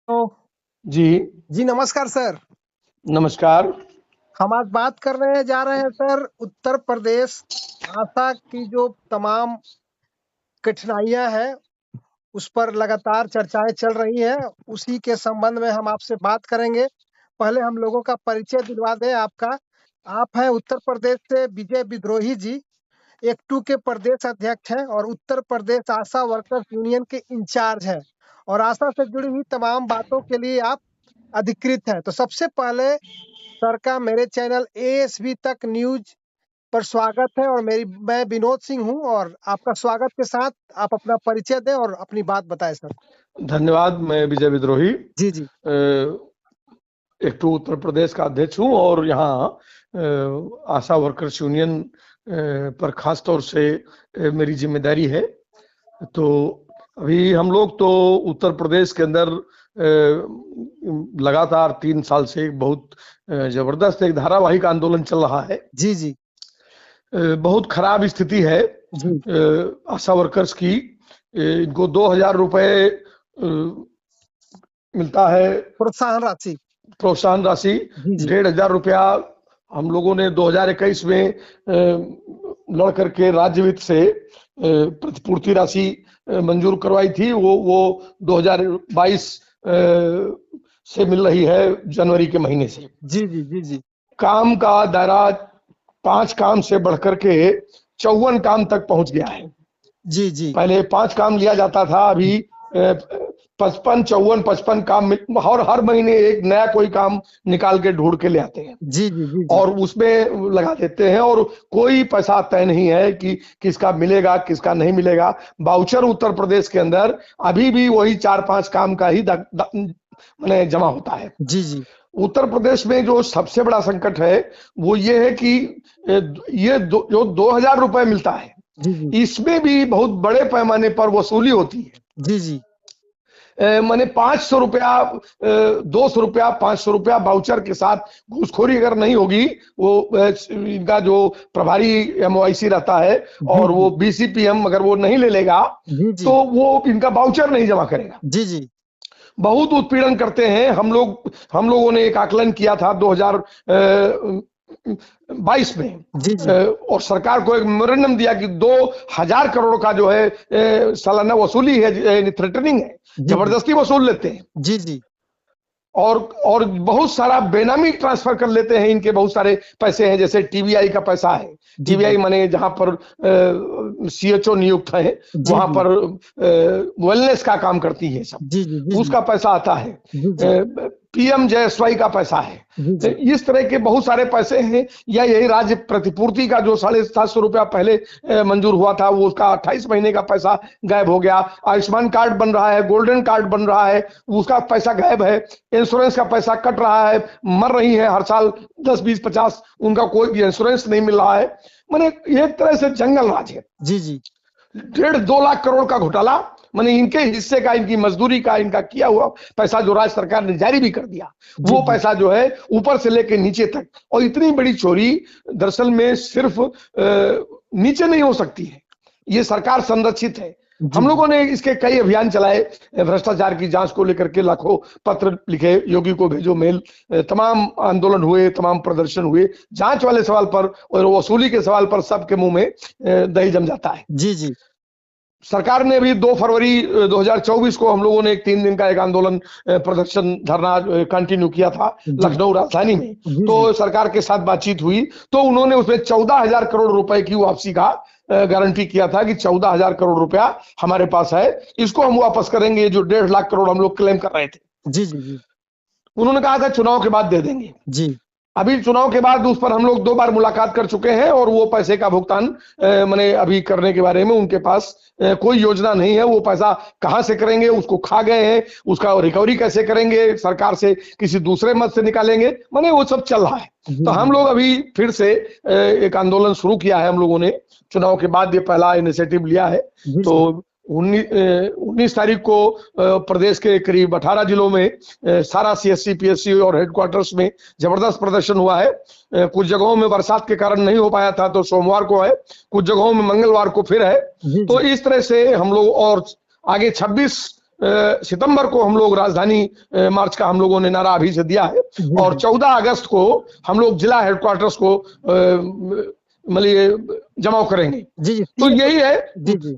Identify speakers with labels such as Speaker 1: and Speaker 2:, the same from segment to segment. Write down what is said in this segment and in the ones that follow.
Speaker 1: तो
Speaker 2: जी,
Speaker 1: जी नमस्कार सर।
Speaker 2: नमस्कार।
Speaker 1: हम आज बात करने जा रहे हैं सर उत्तर प्रदेश आशा की जो तमाम कठिनाइयां हैं उस पर लगातार चर्चाएं चल रही हैं। उसी के संबंध में हम आपसे बात करेंगे। पहले हम लोगों का परिचय दिलवा दें आपका। आप हैं उत्तर प्रदेश से विजय विद्रोही जी, एक्टू के प्रदेश अध्यक्ष हैं और उत्तर प्रदेश आशा वर्कर्स यूनियन के इंचार्ज हैं और आशा से जुड़ी हुई तमाम बातों के लिए आप अधिकृत हैं। तो सबसे पहले सर का मेरे चैनल एएसबी तक न्यूज पर स्वागत है और मैं विनोद सिंह हूं और आपका स्वागत के साथ आप अपना परिचय दें और अपनी बात बताएं सर।
Speaker 2: धन्यवाद, मैं विजय विद्रोही
Speaker 1: जी जी
Speaker 2: एक्टू उत्तर प्रदेश का अध्यक्ष हूँ और यहाँ आशा वर्कर्स यूनियन पर खास तौर से मेरी जिम्मेदारी है। तो अभी हम लोग तो उत्तर प्रदेश के अंदर लगातार 3 साल से एक बहुत जबरदस्त एक धारावाहिक आंदोलन चल रहा है।
Speaker 1: जी जी
Speaker 2: बहुत खराब स्थिति है
Speaker 1: जी
Speaker 2: आशा वर्कर्स की। इनको 2000 रुपए मिलता है
Speaker 1: प्रोत्साहन राशि।
Speaker 2: प्रोत्साहन राशि।
Speaker 1: जी जी
Speaker 2: 1500 रुपया हम लोगों ने 2021 में लड़ करके राज्य वित्त से प्रतिपूर्ति राशि मंजूर करवाई थी। वो 2022 से मिल रही है, जनवरी के महीने से।
Speaker 1: जी जी जी जी
Speaker 2: काम का दायरा 5 काम से बढ़कर के 54 काम तक पहुंच गया है।
Speaker 1: जी जी
Speaker 2: पहले 5 काम लिया जाता था, अभी 55 54 55 काम और हर महीने एक नया कोई काम निकाल के ढूंढ के ले आते हैं
Speaker 1: जी जी जी जी
Speaker 2: और उसमें लगा देते हैं और कोई पैसा तय नहीं है कि किसका मिलेगा किसका नहीं मिलेगा। वाउचर उत्तर प्रदेश के अंदर अभी भी वही 4-5 काम का ही माने जमा होता है।
Speaker 1: जी जी
Speaker 2: उत्तर प्रदेश में जो सबसे बड़ा संकट है वो ये है कि ये जो 2000 रुपए मिलता है,
Speaker 1: जी जी
Speaker 2: इसमें भी बहुत बड़े पैमाने पर वसूली होती है।
Speaker 1: जी जी
Speaker 2: माने 500 रुपया 200 रुपया 500 रुपया वाउचर के साथ घूसखोरी अगर नहीं होगी, वो इनका जो प्रभारी एमओआईसी रहता है और वो बीसीपीएम अगर वो नहीं ले लेगा
Speaker 1: जी जी
Speaker 2: तो वो इनका वाउचर नहीं जमा करेगा।
Speaker 1: जी जी
Speaker 2: बहुत उत्पीड़न करते हैं। हम लोगों ने एक आकलन किया था 2022 में
Speaker 1: जी जी
Speaker 2: और सरकार को एक मेमोरेंडम दिया कि 2000 करोड़ का जो है सालाना वसूली है, थ्रेटनिंग है, जबरदस्ती वसूल लेते हैं
Speaker 1: जी जी
Speaker 2: और बहुत सारा बेनामी ट्रांसफर कर लेते हैं। इनके बहुत सारे पैसे हैं, जैसे टीबीआई का पैसा है। टीबीआई माने जहां पर सीएचओ नियुक्त है वहां पर वेलनेस का काम करती है सब,
Speaker 1: जी जी जी
Speaker 2: उसका पैसा आता है।
Speaker 1: जी जी
Speaker 2: पीएम जयस्वाई का पैसा है।
Speaker 1: जी जी
Speaker 2: इस तरह के बहुत सारे पैसे हैं। या यही राज्य प्रतिपूर्ति का जो 750 रुपया पहले मंजूर हुआ था, वो उसका 28 महीने का पैसा गायब हो गया। आयुष्मान कार्ड बन रहा है, गोल्डन कार्ड बन रहा है, उसका पैसा गायब है। इंश्योरेंस का पैसा कट रहा है, मर रही है हर साल 10 20 50, उनका कोई भी इंश्योरेंस नहीं मिल रहा है। माने एक तरह से जंगल राज है।
Speaker 1: जी जी
Speaker 2: 1.5-2 लाख करोड़ का घोटाला, माने इनके हिस्से का, इनकी मजदूरी का, इनका किया हुआ पैसा जो राज्य सरकार ने जारी भी कर दिया, वो पैसा जो है ऊपर से लेके नीचे तक। और इतनी बड़ी चोरी दरअसल में सिर्फ नीचे नहीं हो सकती है, ये सरकार संरक्षित है। हम लोगों ने इसके कई अभियान चलाए, भ्रष्टाचार की जांच को लेकर के लाखों पत्र लिखे, योगी को भेजो मेल, तमाम आंदोलन हुए, तमाम प्रदर्शन हुए। जांच वाले सवाल पर और वसूली के सवाल पर सबके मुंह में दही जम जाता है।
Speaker 1: जी जी
Speaker 2: सरकार ने भी 2 फरवरी 2024 को हम लोगों ने एक 3 दिन का एक आंदोलन, प्रदर्शन, धरना कंटिन्यू किया था लखनऊ राजधानी में। तो सरकार के साथ बातचीत हुई तो उन्होंने उसमें 14,000 करोड़ रुपए की वापसी का गारंटी किया था कि 14,000 करोड़ रुपया हमारे पास है, इसको हम वापस करेंगे, जो 1.5 लाख करोड़ हम लोग क्लेम कर रहे थे।
Speaker 1: जी जी जी
Speaker 2: उन्होंने कहा था चुनाव के बाद दे देंगे।
Speaker 1: जी
Speaker 2: अभी चुनाव के बाद उस पर हम लोग 2 बार मुलाकात कर चुके हैं और वो पैसे का भुगतान मैंने अभी करने के बारे में उनके पास कोई योजना नहीं है। वो पैसा कहां से करेंगे, उसको खा गए हैं, उसका रिकवरी कैसे करेंगे, सरकार से किसी दूसरे मद से निकालेंगे, माने वो सब चल रहा है। तो हम लोग अभी फिर से एक आंदोलन शुरू किया है। हम लोगों ने चुनाव के बाद ये पहला इनिशिएटिव लिया है। तो 19 तारीख को प्रदेश के करीब 18 जिलों में सारा सीएससी पीएससी और हेडक्वार्टर्स में जबरदस्त प्रदर्शन हुआ है। कुछ जगहों में बरसात के कारण नहीं हो पाया था तो सोमवार को है, कुछ जगहों में मंगलवार को फिर है। तो इस तरह से हम लोग, और आगे 26 सितंबर को हम लोग राजधानी मार्च का हम लोगों ने नारा अभी से दिया है
Speaker 1: जी
Speaker 2: और
Speaker 1: जी
Speaker 2: 14 अगस्त को हम लोग जिला हेडक्वार्टर्स को मतलब जमाव करेंगे।
Speaker 1: जी
Speaker 2: तो
Speaker 1: सीएम।
Speaker 2: यही है
Speaker 1: जी जी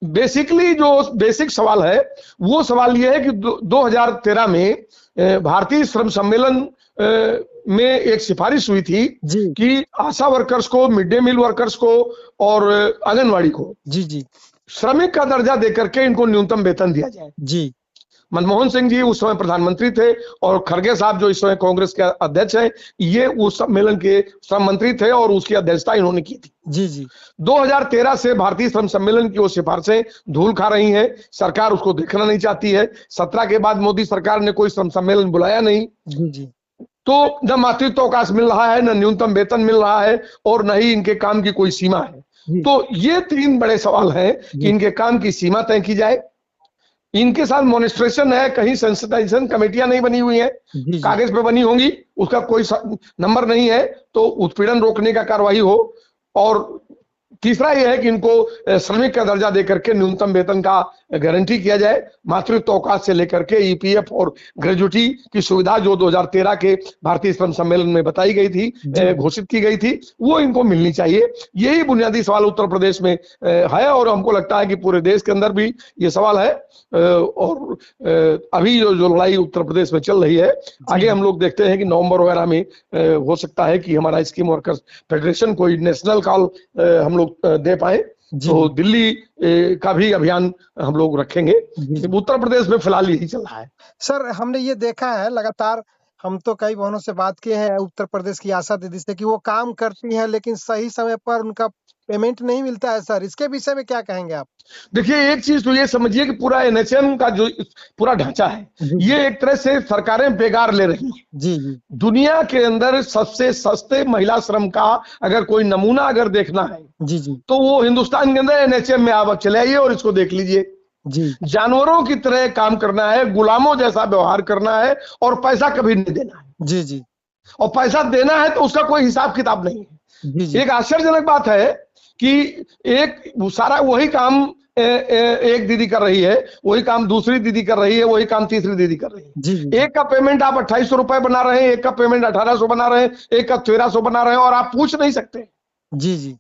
Speaker 2: बेसिकली जो बेसिक सवाल है वो सवाल ये है कि 2013 में भारतीय श्रम सम्मेलन में एक सिफारिश हुई थी
Speaker 1: जी
Speaker 2: कि आशा वर्कर्स को, मिड डे मील वर्कर्स को और आंगनवाड़ी को
Speaker 1: जी जी
Speaker 2: श्रमिक का दर्जा देकर के इनको न्यूनतम वेतन दिया जाए।
Speaker 1: जी
Speaker 2: मनमोहन सिंह जी उस समय प्रधानमंत्री थे और खड़गे साहब जो इस समय कांग्रेस के अध्यक्ष हैं, ये उस सम्मेलन के श्रम मंत्री थे और उसकी अध्यक्षता इन्होंने की थी।
Speaker 1: जी जी
Speaker 2: 2013 से भारतीय श्रम सम्मेलन की वो सिफारिशें धूल खा रही हैं, सरकार उसको देखना नहीं चाहती है। 17 के बाद मोदी सरकार ने कोई श्रम सम्मेलन बुलाया नहीं,
Speaker 1: जी जी
Speaker 2: तो न मातृत्व अवकाश मिल रहा है, न न्यूनतम वेतन मिल रहा है और न ही इनके काम की कोई सीमा है।
Speaker 1: जी
Speaker 2: तो ये 3 बड़े सवाल हैं कि
Speaker 1: जी
Speaker 2: इनके काम की सीमा तय की जाए, इनके साथ मॉनिटरेशन है, कहीं सेंसिटाइजेशन कमेटियां नहीं बनी हुई है,
Speaker 1: जी जी
Speaker 2: कागज पे बनी होंगी, उसका कोई नंबर नहीं है, तो उत्पीड़न रोकने का कार्रवाई हो। और तीसरा यह है कि इनको श्रमिक का दर्जा देकर के न्यूनतम वेतन का गारंटी किया जाए। मातृत्व अवकाश से लेकर के ईपीएफ और ग्रेजुटी की सुविधा जो 2013 के भारतीय श्रम सम्मेलन में बताई गई थी,
Speaker 1: जी
Speaker 2: घोषित की गई थी, वो इनको मिलनी चाहिए। यही बुनियादी सवाल उत्तर प्रदेश में है और हमको लगता है कि पूरे देश के अंदर भी ये सवाल है। और अभी जो लड़ाई उत्तर प्रदेश में चल रही है, आगे हम लोग देखते हैं कि नवंबर वगैरह में हो सकता है कि हमारा स्कीम वर्कर्स फेडरेशन कोई नेशनल कॉल हम लोग दे पाए, तो दिल्ली का भी अभियान हम लोग रखेंगे। उत्तर प्रदेश में फिलहाल यही चल रहा है।
Speaker 1: सर, हमने ये देखा है लगातार, हम तो कई बहनों से बात किए हैं उत्तर प्रदेश की आशा दीदी से कि वो काम करती हैं लेकिन सही समय पर उनका पेमेंट नहीं मिलता है। सर, इसके विषय में क्या कहेंगे आप?
Speaker 2: देखिए, एक चीज तो ये समझिए कि पूरा एनएचएम का जो पूरा ढांचा है, ये एक तरह से सरकारें बेकार ले रही हैं।
Speaker 1: जी जी
Speaker 2: दुनिया के अंदर सबसे सस्ते महिला श्रम का अगर कोई नमूना अगर देखना है,
Speaker 1: जी जी
Speaker 2: तो वो हिंदुस्तान के अंदर एनएचएम में आप चले आइए और इसको देख लीजिए।
Speaker 1: जी
Speaker 2: जानवरों की तरह काम करना है, गुलामों जैसा व्यवहार करना है और पैसा कभी नहीं देना है।
Speaker 1: जी जी
Speaker 2: और पैसा देना है तो उसका कोई हिसाब किताब नहीं है।
Speaker 1: जी जी
Speaker 2: एक आश्चर्यजनक बात है कि एक सारा वही काम एक दीदी कर रही है, वही काम दूसरी दीदी कर रही है, वही काम तीसरी दीदी कर रही है।
Speaker 1: जी जी
Speaker 2: एक का पेमेंट आप 2800 रुपए बना रहे हैं, एक का पेमेंट 1800 बना रहे हैं, एक का 1300 बना रहे हैं और आप पूछ नहीं सकते।
Speaker 1: जी जी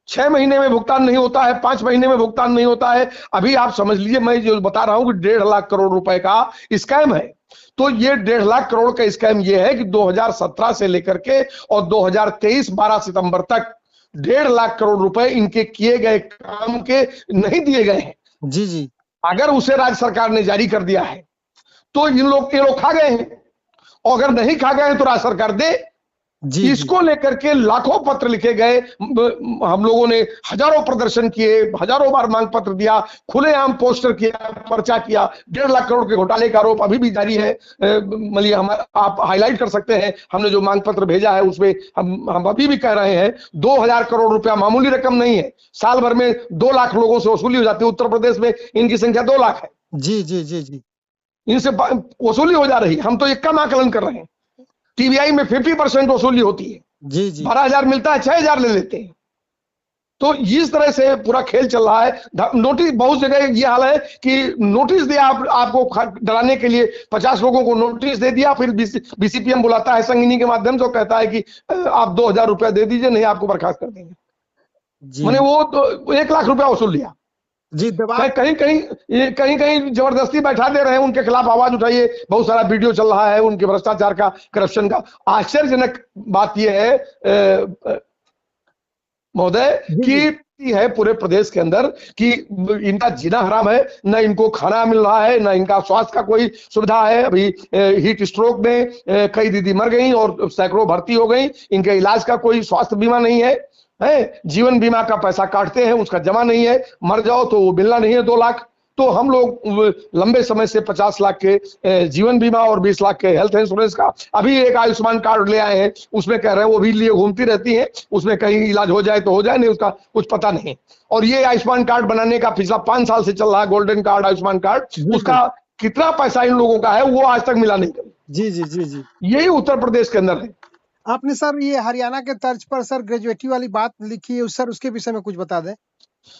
Speaker 2: 6 महीने में भुगतान नहीं होता है, 5 महीने में भुगतान नहीं होता है। अभी आप समझ लीजिए, मैं जो बता रहा हूं कि 1.5 लाख करोड़ रुपए का स्कैम है। तो ये 1.5 लाख करोड़ का स्कैम ये है कि 2017 से लेकर के और 2023 12 सितंबर तक 1.5 लाख करोड़ रुपए इनके किए गए काम के नहीं दिए गए हैं।
Speaker 1: जी जी
Speaker 2: अगर उसे राज्य सरकार ने जारी कर दिया है तो ये लोग खा गए हैं, और अगर नहीं खा गए हैं तो राज्य सरकार दे।
Speaker 1: जी
Speaker 2: इसको लेकर के लाखों पत्र लिखे गए, हम लोगों ने हजारों प्रदर्शन किए, हजारों बार मांग पत्र दिया, खुलेआम पोस्टर किया, पर्चा किया। 1.5 लाख करोड़ के घोटाले का आरोप अभी भी जारी है। मतलब हम आप हाईलाइट कर सकते हैं, हमने जो मांग पत्र भेजा है उसमें हम अभी भी कह रहे हैं 2000 करोड़ रुपया मामूली रकम नहीं है। साल भर में 2 लाख लोगों से वसूली हो जाती है। उत्तर प्रदेश में इनकी संख्या 2 लाख है।
Speaker 1: जी जी जी जी
Speaker 2: इनसे वसूली हो जा रही है। हम तो एक कम आकलन कर रहे हैं। टीबीआई में 50% वसूली होती है।
Speaker 1: जी जी
Speaker 2: 12,000 मिलता है, 6,000 ले लेते हैं। तो इस तरह से पूरा खेल चल रहा है। नोटिस बहुत जगह ये हाल है कि नोटिस दिया आपको डराने के लिए, 50 लोगों को नोटिस दे दिया, फिर बीसीपीएम बुलाता है संगिनी के माध्यम से, कहता है कि आप 2,000 रुपया दे दीजिए, नहीं आपको बर्खास्त कर देंगे। मैंने वो तो 1 लाख रुपया वसूल लिया।
Speaker 1: जी
Speaker 2: कहीं कहीं जबरदस्ती बैठा दे रहे हैं, उनके खिलाफ आवाज उठाइए। बहुत सारा वीडियो चल रहा है उनके भ्रष्टाचार का, करप्शन का। आश्चर्यजनक बात यह है महोदय कि है पूरे प्रदेश के अंदर कि इनका जीना हराम है, न इनको खाना मिल रहा है, न इनका स्वास्थ्य का कोई सुविधा है। अभी हीट स्ट्रोक में कई दीदी मर गई और सैकड़ों भर्ती हो गई। इनके इलाज का कोई स्वास्थ्य बीमा नहीं है। जीवन बीमा का पैसा काटते हैं, उसका जमा नहीं है, मर जाओ तो वो मिलना नहीं है 2 लाख। तो हम लोग लंबे समय से 50 लाख के जीवन बीमा और 20 लाख के हेल्थ इंश्योरेंस का, अभी एक आयुष्मान कार्ड ले आए हैं, उसमें कह रहे हैं वो भी लिए घूमती रहती हैं, उसमें कहीं इलाज हो जाए तो हो जाए, नहीं उसका कुछ पता नहीं। और ये आयुष्मान कार्ड बनाने का पिछला 5 साल से चल रहा है, गोल्डन कार्ड, आयुष्मान कार्ड, उसका कितना पैसा इन लोगों का है वो आज तक मिला नहीं।
Speaker 1: जी जी जी जी
Speaker 2: यही उत्तर प्रदेश के अंदर है।
Speaker 1: आपने सर ये हरियाणा के तर्ज पर सर ग्रेजुएटी वाली बात लिखी है, सर उसके विषय में कुछ बता दें।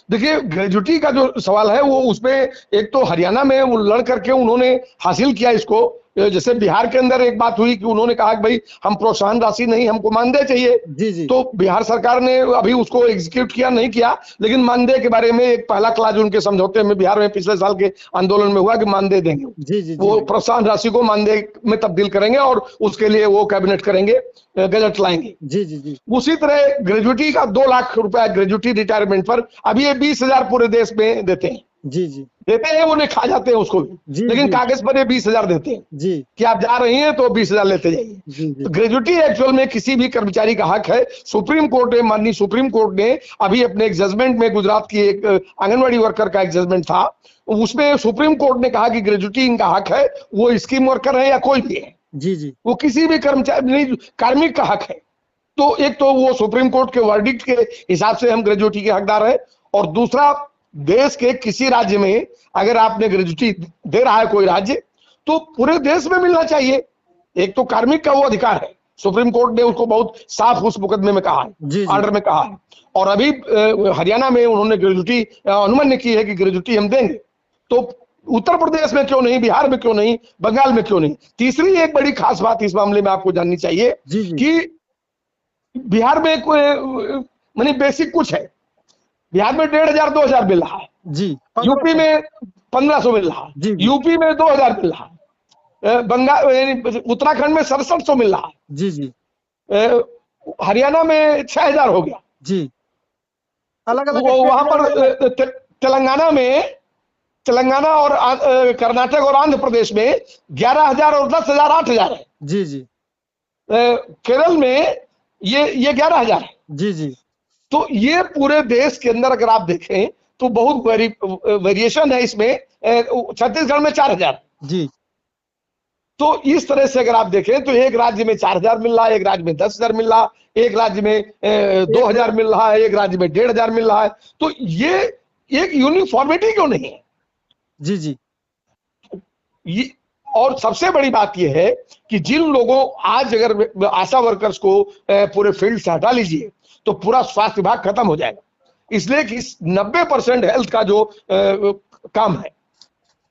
Speaker 2: देखिए, ग्रेजुटी का जो सवाल है वो उसमें एक तो हरियाणा में वो लड़ करके उन्होंने हासिल किया इसको। जैसे बिहार के अंदर एक बात हुई कि उन्होंने कहा कि भाई हम प्रोत्साहन राशि नहीं, हमको मानदेय चाहिए।
Speaker 1: जी जी
Speaker 2: तो बिहार सरकार ने अभी उसको एग्जीक्यूट किया नहीं किया, लेकिन मानदेय के बारे में एक पहला क्लाज उनके समझौते में बिहार में पिछले साल के आंदोलन में हुआ कि मानदेय देंगे।
Speaker 1: जी जी
Speaker 2: वो
Speaker 1: जी
Speaker 2: प्रोत्साहन राशि को मानदेय में तब्दील करेंगे और उसके लिए वो कैबिनेट करेंगे, गजट लाएंगे।
Speaker 1: जी जी जी
Speaker 2: उसी तरह ग्रेजुटी का 2 लाख रुपया ग्रेजुटी रिटायरमेंट पर अभी ये 20,000 पूरे देश में देते हैं।
Speaker 1: जी जी
Speaker 2: देते हैं, उन्हें खा जाते हैं उसको भी,
Speaker 1: जी
Speaker 2: लेकिन
Speaker 1: जी
Speaker 2: कागज पर ये 20,000 देते हैं
Speaker 1: जी
Speaker 2: कि आप जा रही हैं तो 20,000 लेते जाइए।
Speaker 1: जी जी
Speaker 2: तो ग्रेजुटी एक्चुअल में किसी भी कर्मचारी का हक है। सुप्रीम कोर्ट ने, माननीय सुप्रीम कोर्ट ने अभी अपने एक जजमेंट में, गुजरात की एक आंगनवाड़ी वर्कर का एक जजमेंट था, उसमें सुप्रीम कोर्ट ने कहा कि ग्रेजुटी इनका हक है, वो स्कीम वर्कर है या कोई भी है,
Speaker 1: जी जी
Speaker 2: वो किसी भी कर्मचारी नहीं, कार्मिक का हक है। तो एक तो वो सुप्रीम कोर्ट के वर्डिक्ट के हिसाब से हम ग्रेजुटी के हकदार हैं, और दूसरा देश के किसी राज्य में अगर आपने ग्रेजुटी दे रहा है कोई राज्य, तो पूरे देश में मिलना चाहिए। एक तो कार्मिक का वो अधिकार है, सुप्रीम कोर्ट ने उसको बहुत साफ उस मुकदमे में कहा है,
Speaker 1: जी जी
Speaker 2: ऑर्डर में कहा है। और अभी हरियाणा में उन्होंने ग्रेजुटी अनुमन्य की है कि ग्रेजुटी हम देंगे। तो उत्तर प्रदेश में क्यों नहीं, बिहार में क्यों नहीं, बंगाल में क्यों नहीं? तीसरी एक बड़ी खास बात इस मामले में आपको जाननी चाहिए
Speaker 1: जी जी
Speaker 2: कि बिहार में कोई मानी बेसिक कुछ है। बिहार में 1,500 2,000 मिल रहा है,
Speaker 1: जी
Speaker 2: यूपी में 1,500 मिल रहा है,
Speaker 1: जी जी
Speaker 2: यूपी में 2,000 मिल रहा है, बंगाल यानी उत्तराखंड में 6700 मिल रहा
Speaker 1: जी जी
Speaker 2: है, हरियाणा में 6,000 हो गया।
Speaker 1: जी अलग अलग
Speaker 2: वो
Speaker 1: स्टेट
Speaker 2: वहां
Speaker 1: में
Speaker 2: पर
Speaker 1: अलग अलग।
Speaker 2: तेलंगाना में, तेलंगाना और कर्नाटक और आंध्र प्रदेश में 11,000 और 10,000 8,000 है।
Speaker 1: जी जी
Speaker 2: केरल में ये 11,000 है।
Speaker 1: जी जी
Speaker 2: तो ये पूरे देश के अंदर अगर आप देखें तो बहुत वेरिएशन है इसमें। छत्तीसगढ़ में 4,000।
Speaker 1: जी
Speaker 2: तो इस तरह से अगर आप देखें तो एक राज्य में 4,000 मिल रहा है, एक राज्य में 10,000 मिल रहा है, एक राज्य में 2,000 मिल रहा है, एक राज्य में 1,500 मिल रहा है। तो ये एक यूनिफॉर्मिटी क्यों नहीं है?
Speaker 1: जी जी
Speaker 2: ये, और सबसे बड़ी बात यह है कि जिन लोगों, आज अगर आशा वर्कर्स को पूरे फील्ड से हटा लीजिए तो पूरा स्वास्थ्य विभाग खत्म हो जाएगा। इसलिए कि 90% हेल्थ का जो काम है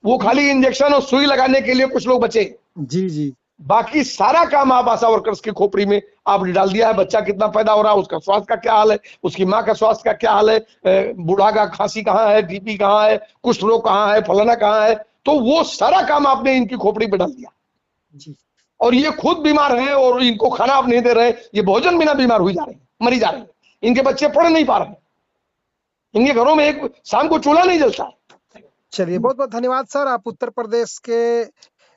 Speaker 2: वो खाली इंजेक्शन और सुई लगाने के लिए कुछ लोग बचे,
Speaker 1: जी जी
Speaker 2: बाकी सारा काम आप आशा वर्कर्स की खोपड़ी में आपने डाल दिया है। बच्चा कितना पैदा हो रहा है, उसका स्वास्थ्य का क्या हाल है, उसकी माँ का स्वास्थ्य का क्या हाल है, बूढ़ा का खांसी कहाँ है, बीपी कहाँ है, कुष्ठ रोग कहाँ है, फलाना कहाँ है, तो वो सारा काम आपने इनकी खोपड़ी पे डाल दिया।
Speaker 1: जी
Speaker 2: और ये खुद बीमार हैं और इनको खाना आप नहीं दे रहे, ये भोजन बिना बीमार हुई जा रहे हैं, मरी जा रहे हैं, इनके बच्चे पढ़ नहीं पा रहे हैं, इनके घरों में एक शाम को चूल्हा नहीं जलता है।
Speaker 1: चलिए बहुत बहुत धन्यवाद सर। आप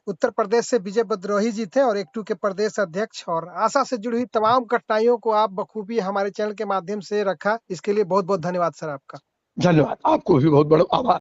Speaker 1: उत्तर प्रदेश से विजय बद्रोही जी थे और एक्टू के प्रदेश अध्यक्ष, और आशा से जुड़ी हुई तमाम कठिनाइयों को आप बखूबी हमारे चैनल के माध्यम से रखा, इसके लिए बहुत बहुत धन्यवाद सर आपका।
Speaker 2: धन्यवाद, आपको भी बहुत बड़ा आभार।